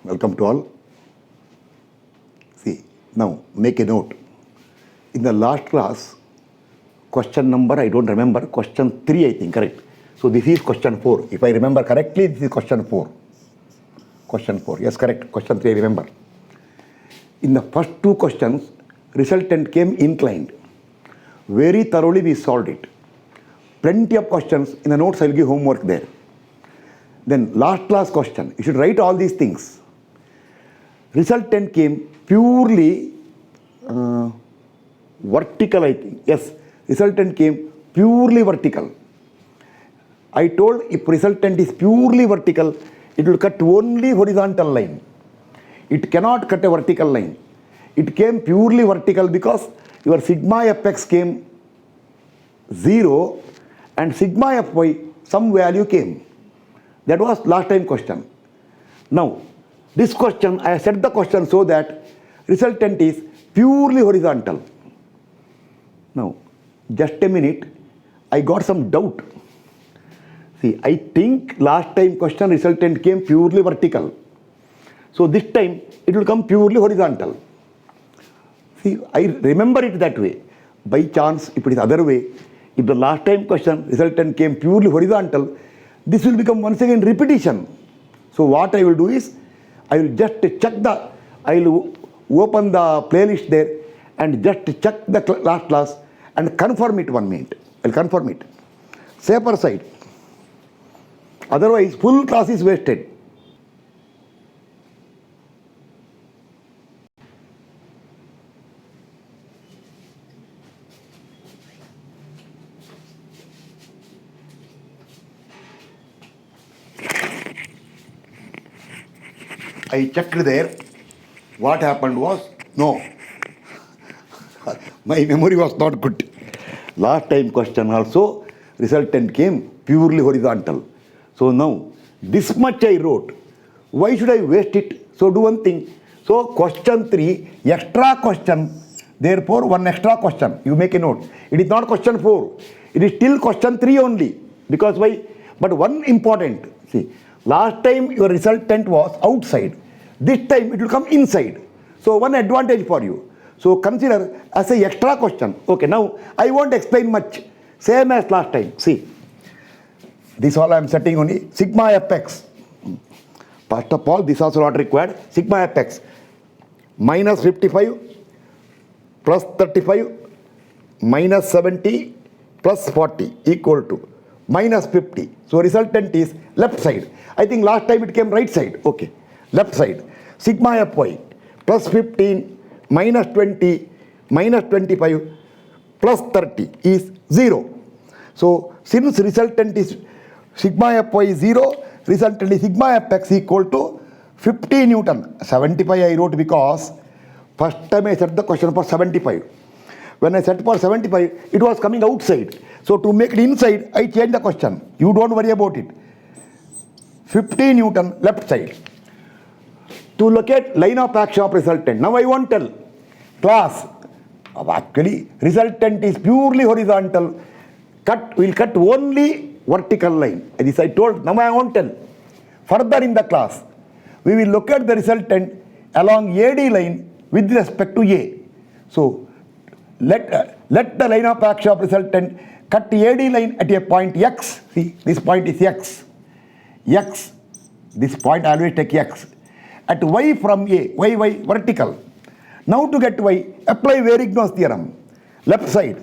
Welcome to all. See, now make a note. In the last class, question number, I don't remember, question 3 I think, correct? So this is question 4. If I remember correctly, this is question 4. Question 4, yes, correct. Question 3 I remember. In the first two questions, resultant came inclined. Very thoroughly we solved it. Plenty of questions. In the notes I will give homework there. Then last class question, you should write all these things. Resultant came purely vertical, I think. Yes, resultant came purely vertical. I told if resultant is purely vertical, it will cut only horizontal line. It cannot cut a vertical line. It came purely vertical because your sigma fx came 0 and sigma fy some value came. That was last time question. Now, this question, I set the question so that resultant is purely horizontal. Now, just a minute, I got some doubt. See, I think last time question resultant came purely vertical. So this time it will come purely horizontal. See, I remember it that way. By chance, if it is other way, if the last time question resultant came purely horizontal, this will become once again repetition. So what I will do is, I will just check the, I will open the playlist there and just check the last class and confirm it 1 minute. I will confirm it. Safer side. Otherwise, full class is wasted. I checked there. What happened was, no. My memory was not good. Last time question also, resultant came purely horizontal. So now, this much I wrote. Why should I waste it? So do one thing. So question 3, extra question. Therefore, one extra question. You make a note. It is not question 4. It is still question 3 only. Because why? But one important. See, last time your resultant was outside. This time it will come inside. So one advantage for you. So consider as a extra question. Okay, now I won't explain much. Same as last time. See, this all I am setting only sigma fx. First of all, this also not required. Sigma fx minus 55 plus 35 minus 70 plus 40 equal to minus 50. So resultant is left side. I think last time it came right side. Okay, left side. Sigma fy plus 15 minus 20 minus 25 plus 30 is 0. So since resultant is sigma fy is 0, resultant is sigma fx equal to 50 Newton. 75 I wrote because first time I set the question for 75. When I set for 75, it was coming outside. So to make it inside, I changed the question. You don't worry about it. 50 Newton left side. To locate line of action of resultant. Now I won't tell. Class. Actually, resultant is purely horizontal. We'll cut only vertical line. This I told. Now I won't tell. Further in the class, we will look at the resultant along AD line with respect to A. So let the line of action of resultant cut AD line at a point X. See, this point is X. X. This point I always take X. At Y from A. Y vertical. Now to get Y, apply Verigno's theorem. Left side.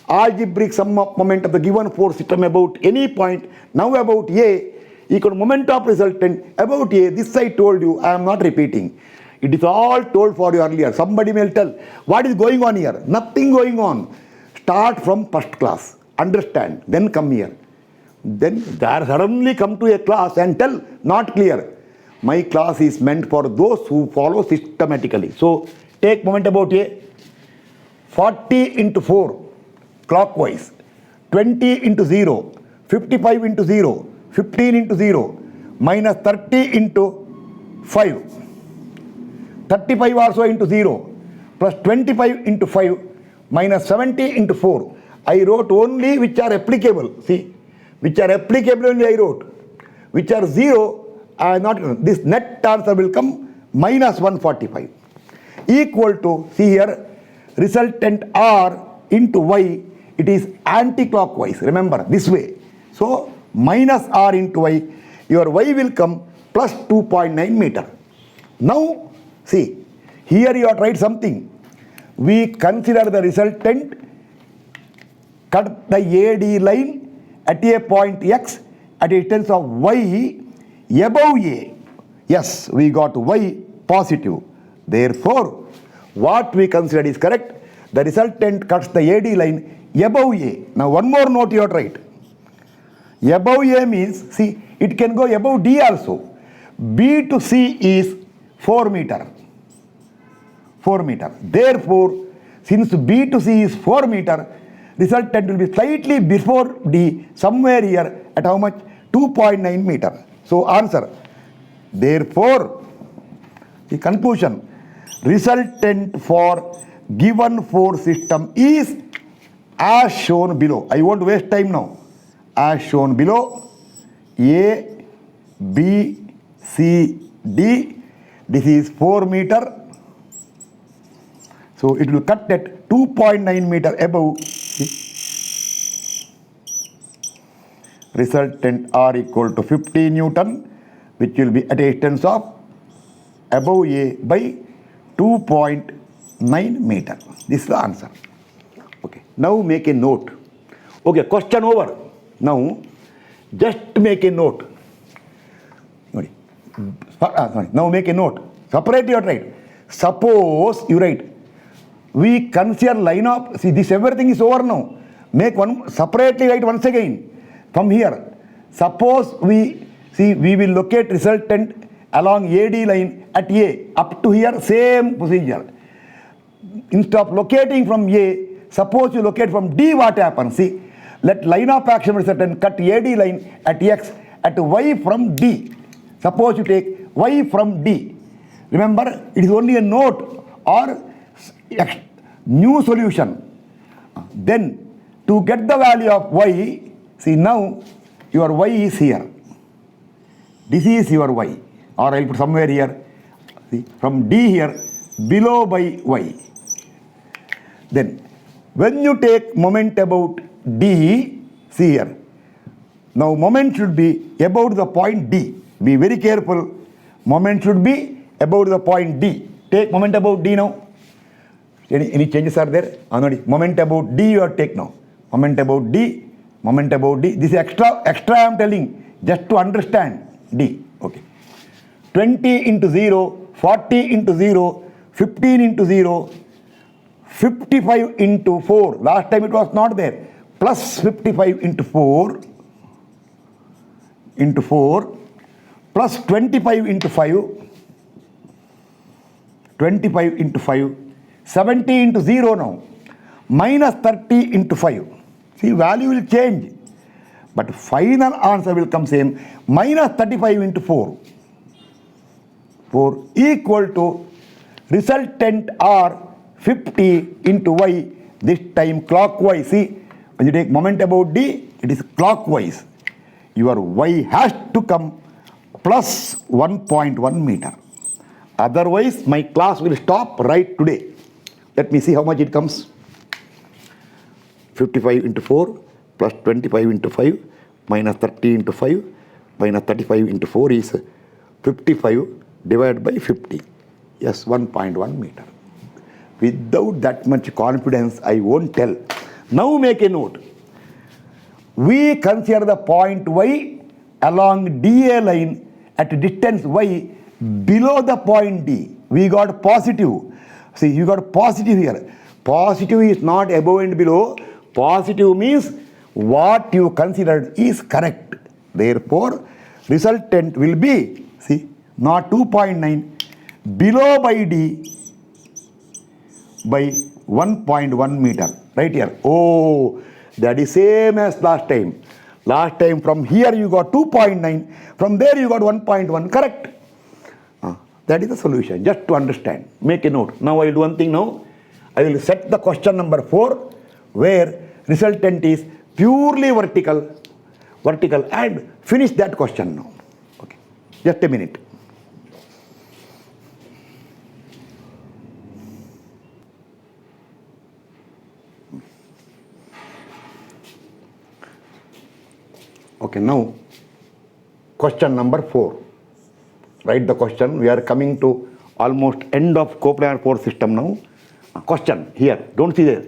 Algebraic sum of moment of the given force system about any point, now about A, equal to moment of resultant about A. This I told you, I am not repeating. It is all told for you earlier. Somebody may tell, what is going on here? Nothing going on. Start from first class. Understand. Then come here. Then there suddenly come to a class and tell, not clear. My class is meant for those who follow systematically. So take moment about A. 40 into 4. Clockwise, 20 into 0, 55 into 0, 15 into 0, minus 30 into 5, 35 also into 0, plus 25 into 5, minus 70 into 4. I wrote only which are applicable. See, which are applicable only I wrote. Which are 0, not this net answer will come minus 145 equal to, see here, resultant R into Y, it is anti-clockwise, remember, this way. So minus R into Y, your Y will come plus 2.9 meter. Now, see, here you have tried something. We consider the resultant, cut the AD line at a point X at a distance of Y above A. Yes, we got Y positive. Therefore, what we considered is correct. The resultant cuts the AD line above A. Now, one more note you have to write. Above A means, see, it can go above D also. B to C is 4 meter. 4 meter. Therefore, since B to C is 4 meter, resultant will be slightly before D, somewhere here at how much? 2.9 meter. So, answer. Therefore, the conclusion, resultant for given force system is as shown below. I won't waste time now. As shown below, A, B, C, D. This is 4 meter. So it will cut at 2.9 meter above. Resultant R equal to 50 Newton, which will be at a distance of above A by 2.9 meter. This is the answer. Okay. Now make a note. Okay, question over. Now, just make a note. Sorry. Now make a note. Separate your write. Suppose you write. We consider line of, see, this everything is over now. Make one, separately write once again. From here, suppose we will locate resultant along AD line at A. Up to here, same procedure. Instead of locating from A, suppose you locate from D, what happens? See, let line of action resultant cut AD line at X at Y from D. Suppose you take Y from D. Remember, it is only a note or new solution. Then, to get the value of Y, see now, your Y is here. This is your Y. Or I'll put somewhere here. See, from D here, below by Y. Then, when you take moment about D, see here. Now, moment should be about the point D. Be very careful. Moment should be about the point D. Take moment about D now. Any changes are there? Moment about D you have to take now. Moment about D, moment about D. This is extra I am telling, just to understand D. Okay. 20 into 0, 40 into 0, 15 into 0, 55 into 4. Last time it was not there. Plus 55 into 4, plus 25 into 5, 25 into 5, 70 into 0 now, minus 30 into 5. See, value will change, but final answer will come same, minus 35 into 4. 4 equal to resultant R 50 into Y, this time clockwise. See, when you take moment about D, it is clockwise. Your Y has to come plus 1.1 meter. Otherwise, my class will stop right today. Let me see how much it comes. 55 into 4 plus 25 into 5 minus 30 into 5 minus 35 into 4 is 55 divided by 50. Yes, 1.1 meter. Without that much confidence, I won't tell. Now make a note. We consider the point Y along DA line at a distance Y below the point D. We got positive. See, you got positive here. Positive is not above and below. Positive means what you considered is correct. Therefore, resultant will be, see, not 2.9, below by D by 1.1 meter. Right here. Oh, that is same as last time. Last time from here you got 2.9, from there you got 1.1, correct? That is the solution, just to understand. Make a note. Now I will do one thing now. I will set the question number 4, where resultant is purely vertical and finish that question now. Okay. Just a minute. Okay, now question number 4. Write the question. We are coming to almost end of coplanar force system now. Question here, don't see this.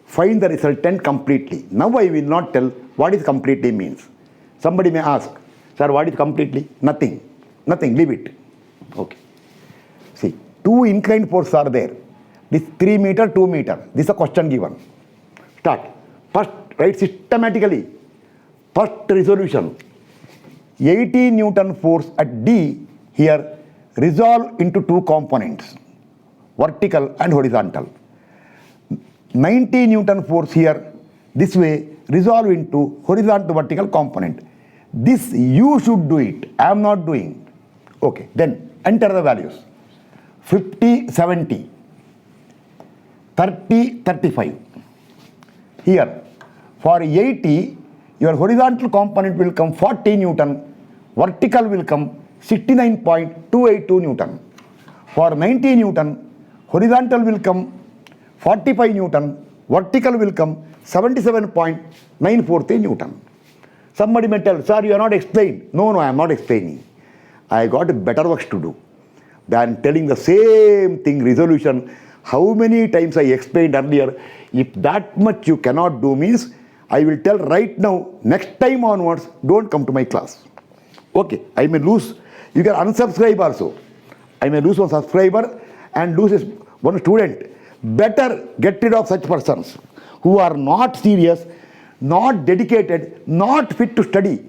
Find the resultant completely. Now I will not tell what is completely means. Somebody may ask, sir, what is completely? Nothing. Nothing, leave it. Okay. See, 2 inclined forces are there. This 3 meter, 2 meter. This is a question given. Start. First, write systematically. First resolution. 80 Newton force at D here resolve into 2 components, vertical and horizontal. 90 Newton force here this way resolve into horizontal vertical component. This you should do it. I am not doing. Okay, then enter the values. 50, 70, 30, 35. Here for 80 your horizontal component will come 40 Newton, vertical will come 69.282 Newton. For 90 Newton, horizontal will come 45 Newton, vertical will come 77.943 Newton. Somebody may tell, sir, you are not explaining. No, I am not explaining. I got better works to do than telling the same thing, resolution. How many times I explained earlier, if that much you cannot do means, I will tell right now, next time onwards, don't come to my class. Okay, I may lose, you can unsubscribe also. I may lose one subscriber and lose one student. Better get rid of such persons who are not serious, not dedicated, not fit to study.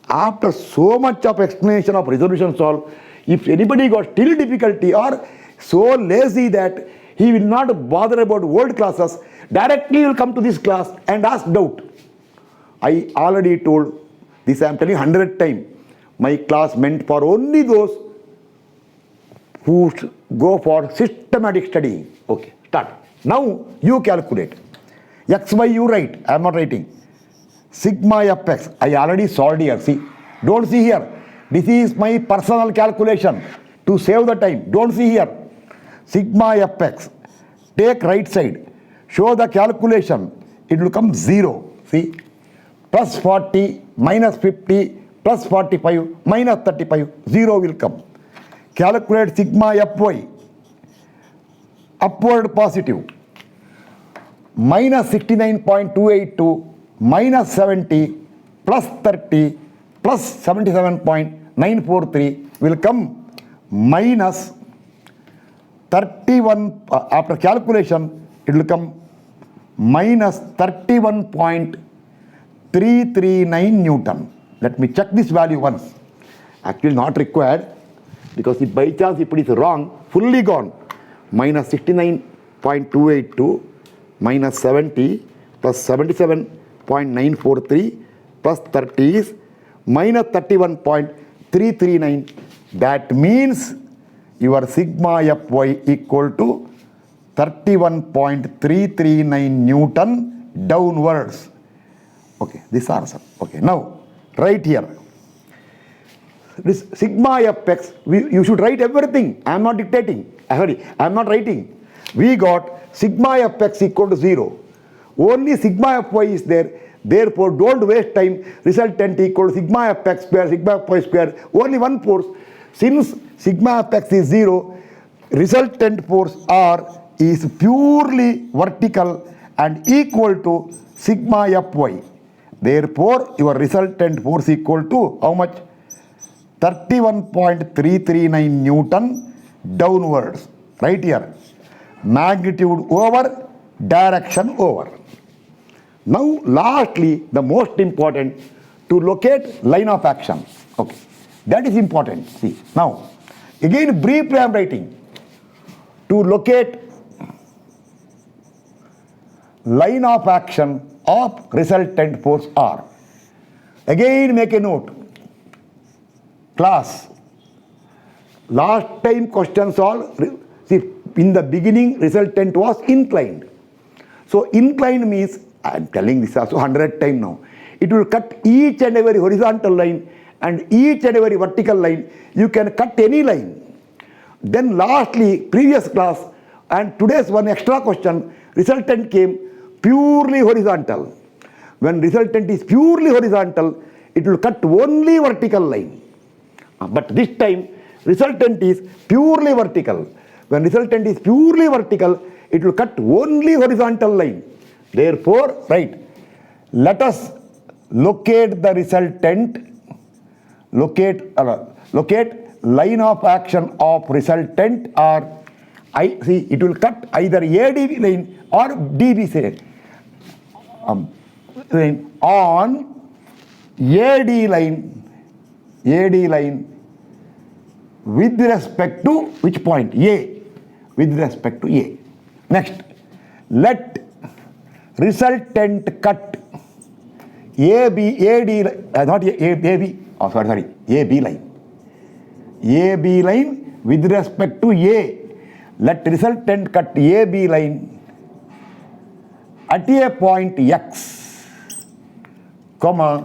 After so much of explanation of resolution solve, if anybody got still difficulty or so lazy that he will not bother about world classes, directly will come to this class and ask doubt. I already told this, I am telling 100 times. My class meant for only those who go for systematic studying. Okay, start. Now you calculate. XY you write, I am not writing. Sigma fx, I already solved here. See, don't see here. This is my personal calculation to save the time. Don't see here. Sigma fx, take right side, show the calculation, it will come 0. See, plus 40, minus 50, plus 45, minus 35, 0 will come. Calculate sigma fy, upward positive, minus 69.282, minus 70, plus 30, plus 77.943 will come minus 31, after calculation, it will come minus 31.339 Newton. Let me check this value once. Actually not required, because if by chance if it is wrong, fully gone. Minus 69.282 minus 70 plus 77.943 plus 30 is minus 31.339. That means your sigma fy equal to 31.339 Newton downwards. Okay, this answer. Okay, now write here. This sigma fx, you should write everything. I am not dictating. I am not writing. We got sigma fx equal to 0. Only sigma fy is there. Therefore, don't waste time. Resultant equal to sigma fx square, sigma fy square. Only one force. Since sigma fx is 0, resultant force R is purely vertical and equal to sigma fy. Therefore, your resultant force equal to how much? 31.339 Newton downwards. Right here. Magnitude over, direction over. Now, lastly, the most important, to locate line of action. Okay, that is important. See, now, again briefly I am writing. To locate line of action of resultant force R. Again make a note. Class, last time question solved, see, in the beginning resultant was inclined. So inclined means, I am telling this also 100 times now, it will cut each and every horizontal line and each and every vertical line, you can cut any line. Then lastly, previous class and today's one extra question, resultant came purely horizontal. When resultant is purely horizontal, it will cut only vertical line. But this time, resultant is purely vertical. When resultant is purely vertical, it will cut only horizontal line. Therefore, right, let us locate the resultant, locate line of action of resultant, or it will cut either ADB line or DB line on AD line with respect to which point? A. With respect to A. Next, let resultant cut AB line with respect to A. Let resultant cut AB line at a point X, comma,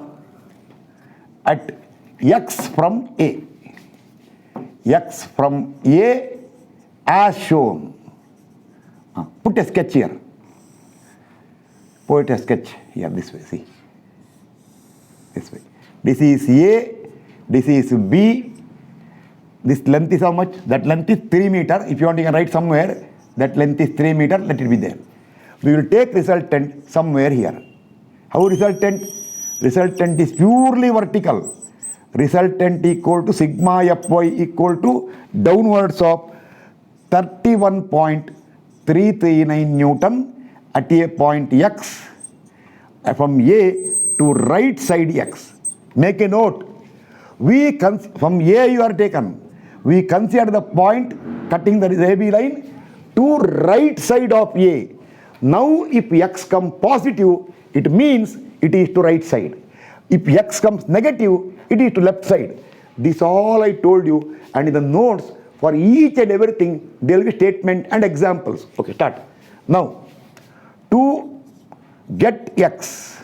at X from A. X from A as shown. Put a sketch here. Put a sketch here this way, see. This way. This is A, this is B. This length is how much? That length is 3 meters. If you want, you can write somewhere. That length is 3 meters. Let it be there. We will take resultant somewhere here. How resultant? Resultant is purely vertical. Resultant equal to sigma Fy equal to downwards of 31.339 Newton at a point X from A to right side X. Make a note. From A you are taken. We consider the point cutting the AB line to right side of A. Now if X comes positive, it means it is to right side. If X comes negative, it is to left side. This all I told you, and in the notes for each and everything there will be statement and examples. Okay, start. Now, to get X,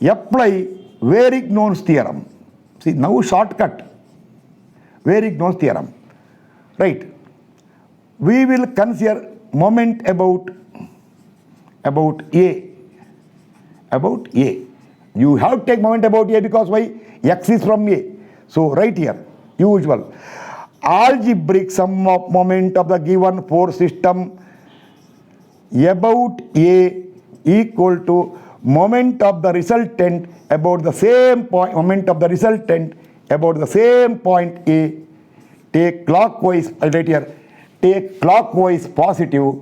apply Varignone's theorem. See, now shortcut. Varignone's theorem. Right. We will consider moment about A. About A. You have to take moment about A because why? X is from A. So right here, usual. Algebraic sum of moment of the given force system about A equal to moment of the resultant about the same point, moment of the resultant about the same point A. Take clockwise, I write here, take clockwise positive,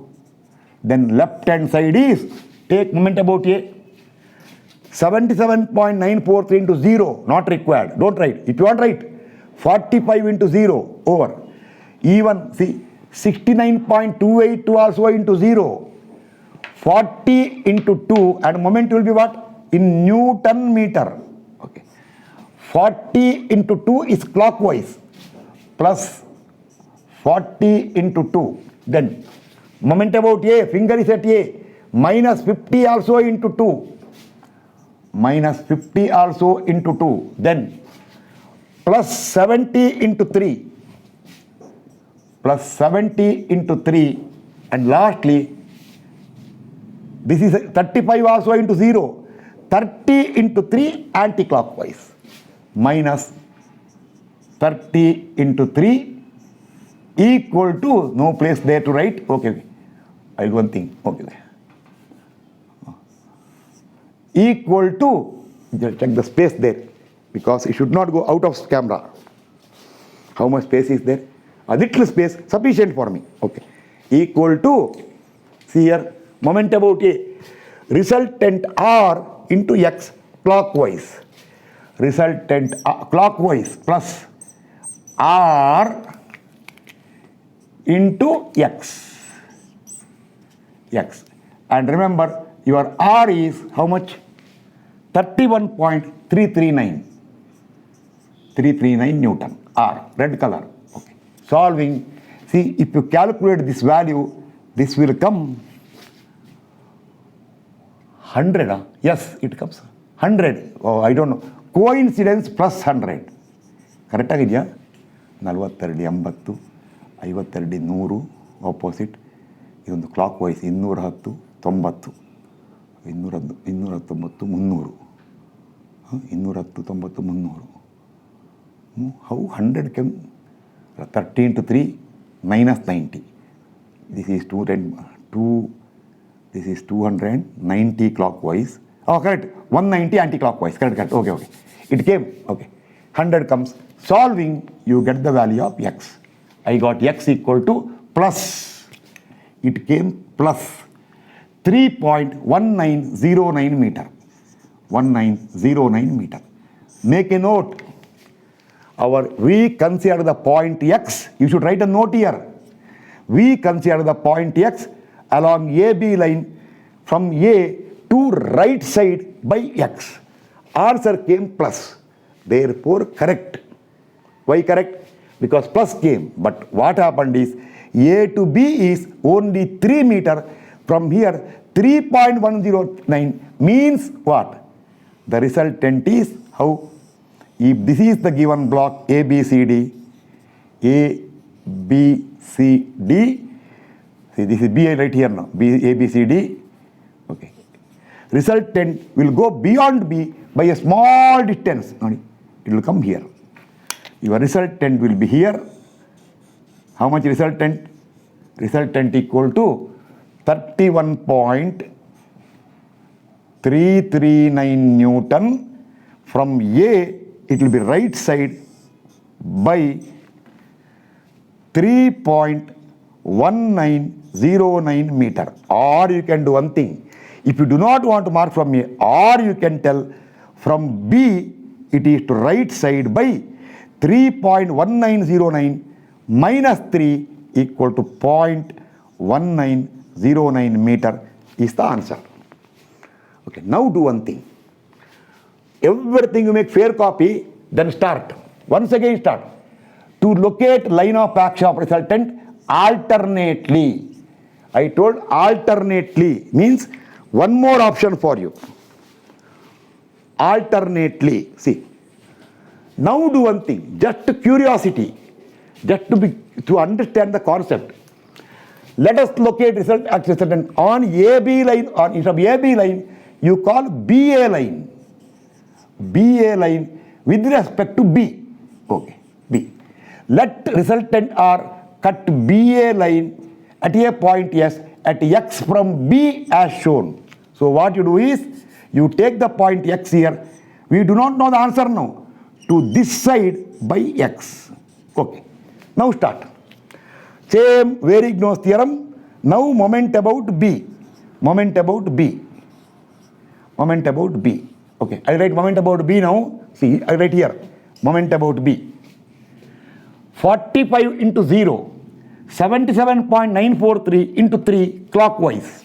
then left hand side is, take moment about A. 77.943 into 0, not required. Don't write. If you want, write 45 into 0, over. Even, see, 69.282 also into 0. 40 into 2, and moment will be what? In Newton meter. Okay. 40 into 2 is clockwise, plus 40 into 2. Then, moment about A, finger is at A, minus 50 also into 2. Minus 50 also into 2. Then plus 70 into 3. Plus 70 into 3. And lastly, this is 35 also into 0. 30 into 3 anti-clockwise. Minus 30 into 3 equal to, no place there to write. Okay. I'll do one thing. Okay. Equal to, just check the space there, because it should not go out of camera. How much space is there? A little space, sufficient for me. Okay. Equal to, see here, moment about A, resultant R into X clockwise. Resultant clockwise plus R into X. And remember, your R is how much? 31.339. 339 Newton. R, red color. Okay. Solving. See, if you calculate this value, this will come 100. Yes, it comes. 100, oh, I don't know, coincidence plus 100. ಕರೆಕ್ಟಾಗಿದೆಯಾ? 42 80 52 100 opposite, ಇದೊಂದು clock wise 210 90 219 300 210 90 300. How 100 came? 30 into 3 minus 90. This is 2, this is 290 clockwise. Oh, correct. 190 anti-clockwise. Correct. Okay. It came. Okay. 100 comes. Solving, you get the value of x. I got x equal to plus. It came plus 3.1909 meter. 1909 meter. Make a note. We consider the point x. You should write a note here. We consider the point x along AB line from A to right side by x. Answer came plus. Therefore, correct. Why correct? Because plus came. But what happened is A to B is only 3 meter. From here, 3.109 means what? The resultant is how? If this is the given block A, B, C, D, see this is B right here now, A, B, C, D, okay. Resultant will go beyond B by a small distance, it will come here. Your resultant will be here. How much resultant? Resultant equal to 31.339 Newton. From A, it will be right side by 3.1909 meter. Or you can do one thing. If you do not want to mark from A, or you can tell from B, it is to right side by 3.1909 minus 3 equal to 0.1909 meter is the answer. Okay, now do one thing. Everything you make fair copy, then start. Once again start. To locate line of action of resultant alternately. I told alternately means one more option for you. Alternately. See. Now do one thing. Just curiosity. Just to understand the concept. Let us locate resultant on AB line, or instead of AB line, you call BA line. BA line with respect to B. Okay, B. Let resultant R cut BA line at a point S at x from B as shown. So what you do is, you take the point x here. We do not know the answer now. To this side by x. Okay. Now start. Same Verigno's theorem. Now moment about B. Moment about B. Moment about B. Okay, I write moment about B now. See, I write here. Moment about B. 45 into 0. 77.943 into 3 clockwise.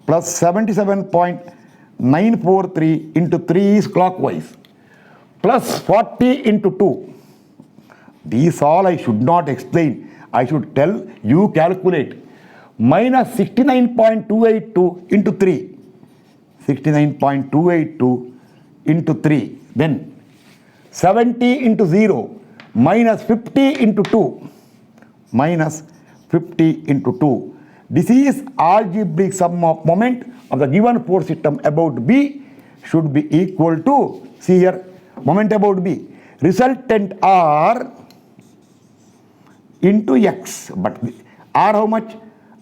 Plus 77.943 into 3 is clockwise. Plus 40 into 2. These all I should not explain. I should tell you calculate. Minus 69.282 into 3. 69.282 into 3. Then 70 into 0 minus 50 into 2. Minus 50 into 2. This is algebraic sum of moment of the given force system about B should be equal to, see here, moment about B. Resultant R into X. But R how much?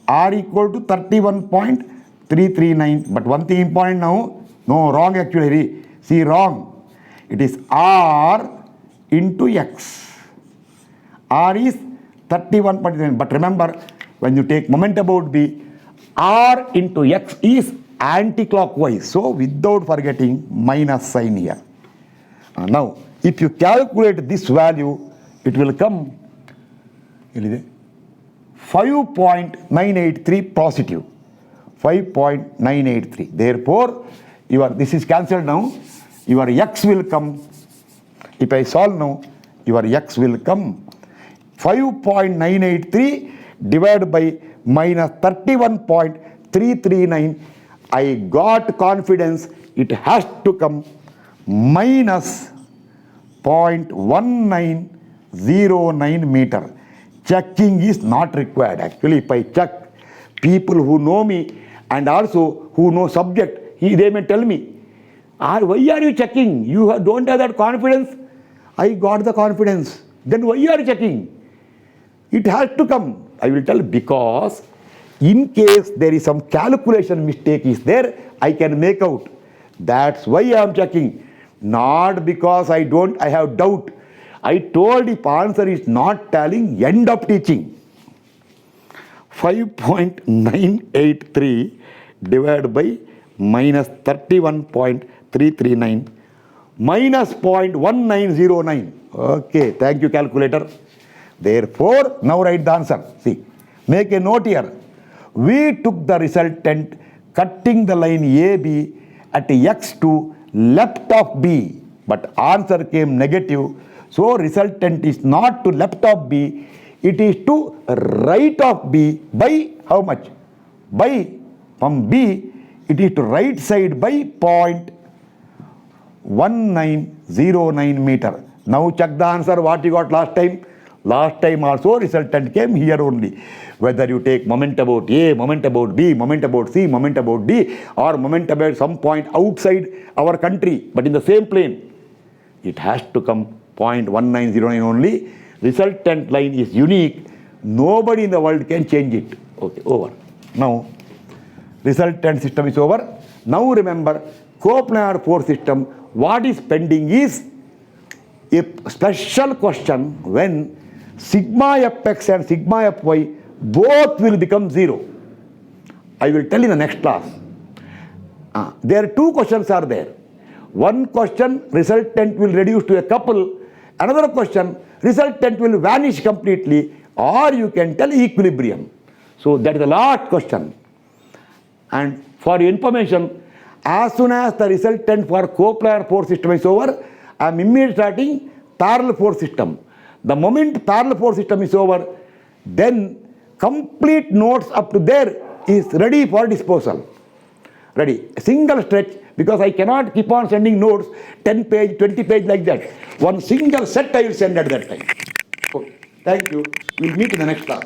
R equal to 31.339. But one thing important now. No, wrong actually. See, wrong. It is R into X. R is 31.39. But remember, when you take moment about B, R into X is anti-clockwise. So, without forgetting minus sign here. Now, if you calculate this value, it will come 5.983 positive. 5.983. Therefore, this is cancelled now. Your X will come. If I solve now, your X will come 5.983 divided by minus 31.339. I got confidence it has to come minus 0.1909 meter. Checking is not required. Actually, if I check, people who know me and also who know subject, they may tell me, why are you checking? You don't have that confidence. I got the confidence. Then why are you checking? It has to come. I will tell because in case there is some calculation mistake is there, I can make out. That's why I am checking. Not because I have doubt. I told if answer is not telling, end of teaching. 5.983 divided by minus 31.339 minus 0.1909. Okay, thank you calculator. Therefore, now write the answer. See, make a note here. We took the resultant cutting the line AB at x to left of B, but answer came negative. So resultant is not to left of B, it is to right of B by how much? By from B, it is to right side by 0.1909 meter. Now check the answer what you got last time. Last time also resultant came here only. Whether you take moment about A, moment about B, moment about C, moment about D, or moment about some point outside our country, but in the same plane, it has to come 0.1909 only. Resultant line is unique. Nobody in the world can change it. Okay, over. Now, resultant system is over. Now remember, coplanar force system, what is pending is a special question when sigma fx and sigma fy both will become 0. I will tell in the next class. There are two questions are there. One question, resultant will reduce to a couple. Another question, resultant will vanish completely, or you can tell equilibrium. So that is the last question. And for your information, as soon as the resultant for coplanar force system is over, I am immediately starting parallel force system. The moment parallel force system is over, then complete notes up to there is ready for disposal. Ready. A single stretch, because I cannot keep on sending notes 10 page, 20 page like that. One single set I will send at that time. Okay. Thank you. We will meet in the next class.